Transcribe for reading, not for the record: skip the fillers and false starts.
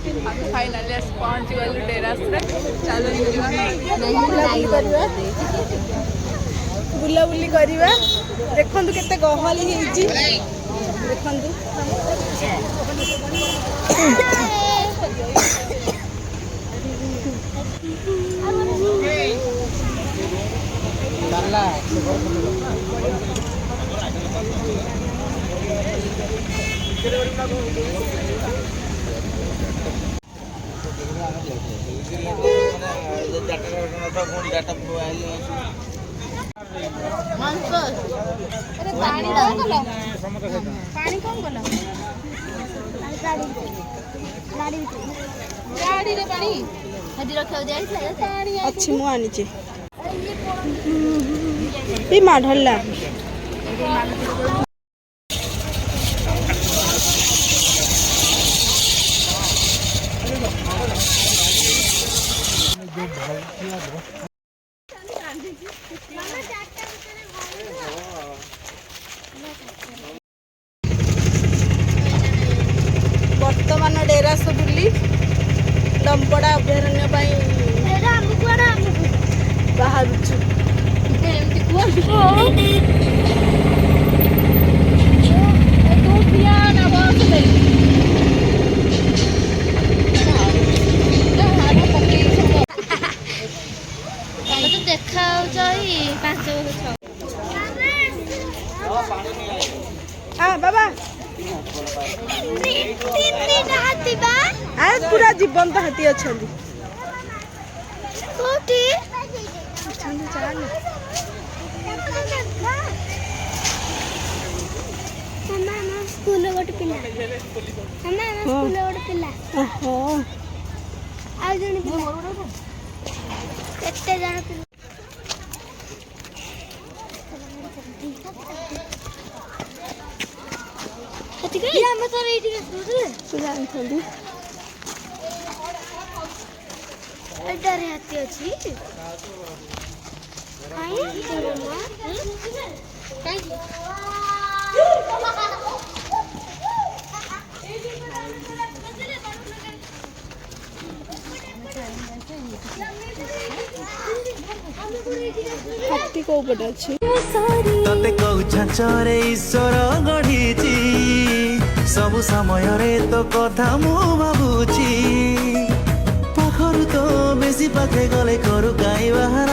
finally आस पहुँची गलु टेरास रे चलो बुलाबुली करवा देखु केते गहली देखु अच्छी मु आनी माँ ढला बर्तमान डेरास बुली लंबड़ा अभयारण्य बाहर देखा हाँ बाबा पूरा जीवंत हाथी अच्छा स्कूल गोटे पिला स्कूल गोटे पिला आ जने केते जण हम तो रेडी डर हाथी अच्छी हाथी को पटे अच्छी तते कहू छाचरे ईश्वर गढ़ी सबु समय रे तो कथा मु भाबुची पाखरु तो बेसी पाखे गले करू गाई बाहर